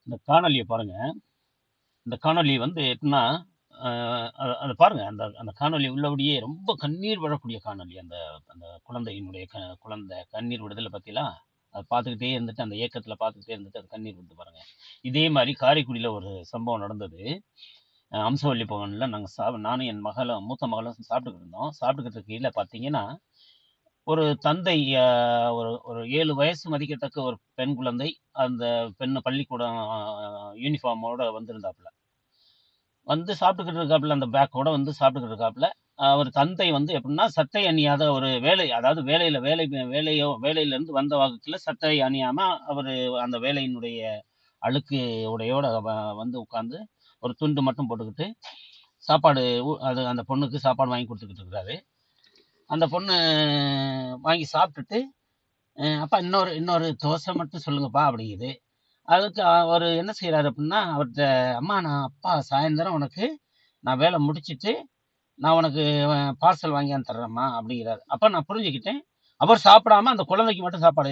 இந்த காணொளிய பாருங்க. இந்த காணொளி வந்து எப்படின்னா, அத பாருங்க. அந்த அந்த காணொளி உள்ளபடியே ரொம்ப கண்ணீர் விழக்கூடிய காணொளி. அந்த அந்த குழந்தையினுடைய குழந்தை கண்ணீர் விடுதல பாத்தீங்களா? அத பார்த்துக்கிட்டே இருந்துட்டு, அந்த ஏக்கத்துல பார்த்துக்கிட்டே இருந்துட்டு, அது கண்ணீர் விடுது பாருங்க. இதே மாரி காரைக்குடியில ஒரு சம்பவம் நடந்தது. அம்சவல்லி பவன்ல நாங்க நானும் என் மகளும், மூத்த மகளும் சாப்பிட்டுக்கிட்டு இருந்தோம். சாப்பிட்டுக்கிட்டு இருக்கையில பார்த்தீங்கன்னா, ஒரு தந்தை அ ஒரு ஒரு 7 வயசு மதிக்கத்தக்க ஒரு பெண் குழந்தை, அந்த பெண் பள்ளிக்கூடம் யூனிஃபார்மோட வந்திருந்தாப்புல. வந்து சாப்பிட்டுக்கிட்டு இருக்காப்புல, அந்த பேக்கோட வந்து சாப்பிட்டுக்கிட்டு இருக்காப்புல. அவர் தந்தை வந்து எப்படின்னா, சட்டை அணியாத ஒரு வேலை அதாவது வேலையிலிருந்து வந்த வகுத்துல சட்டை அணியாம, அவரு அந்த வேலையினுடைய அழுக்கு உடையோட வந்து உட்கார்ந்து, ஒரு துண்டு மட்டும் போட்டுக்கிட்டு, சாப்பாடு அது அந்த பொண்ணுக்கு சாப்பாடு வாங்கி குடுத்துக்கிட்டு இருக்கிறாரு. அந்த பொண்ணு வாங்கி சாப்பிட்டுட்டு, "அப்பா இன்னொரு இன்னொரு தோசை மட்டும் சொல்லுங்கப்பா" அப்படிங்குது. அதுக்கு அவரு என்ன செய்றாரு அப்டின்னா, அவர்ட்ட "அம்மா அப்பா சாயந்தரம் உனக்கு நான் வேல முடிச்சுட்டு, நான் உனக்கு பார்சல் வாங்கியாந்து தர்றேன்ம்மா" அப்படிங்கிறாரு. அப்ப நான் புரிஞ்சுக்கிட்டேன். அவர் சாப்பிடாம அந்த குழந்தைக்கு மட்டும் சாப்பாடு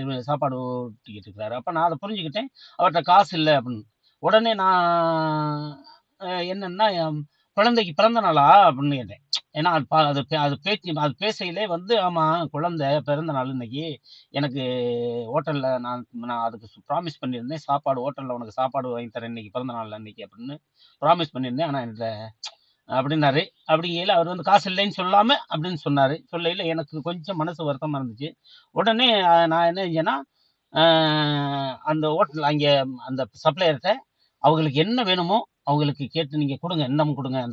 ஊட்டிக்கிட்டு இருக்கிறாரு. அப்ப நான் அத புரிஞ்சுக்கிட்டேன். அவர்ட்ட காசு இல்ல அப்படின்னு. உடனே நான் என்னன்னா, "குழந்தைக்கு பிறந்த நாளா?" அப்படின்னு கேட்டேன். ஏன்னா அது அது பேசையிலே வந்து, "ஆமா குழந்தை பிறந்த நாள் இன்னைக்கு. எனக்கு ஹோட்டல்ல நான் நான் அதுக்கு ப்ராமிஸ் பண்ணியிருந்தேன். ஹோட்டல்ல உனக்கு சாப்பாடு வாங்கி தரேன் இன்னைக்கு பிறந்த நாள் அன்னைக்கு" அப்படின்னு ப்ராமிஸ் பண்ணியிருந்தேன். ஆனா என்ட்ட அப்படின்னாரு. அப்படிங்கையில அவர் வந்து காசு இல்லைன்னு சொல்லாம அப்படின்னு சொன்னாரு. சொல்லையில எனக்கு கொஞ்சம் மனசு வருத்தமா இருந்துச்சு. உடனே நான் என்ன செஞ்சேன்னா, அ அந்த அந்த சப்ளையர்ட்ட அவங்களுக்கு என்ன வேணுமோ அவங்களுக்கு கேட்டு நீங்க குடுங்க. இன்னமும் குடுங்க. அந்த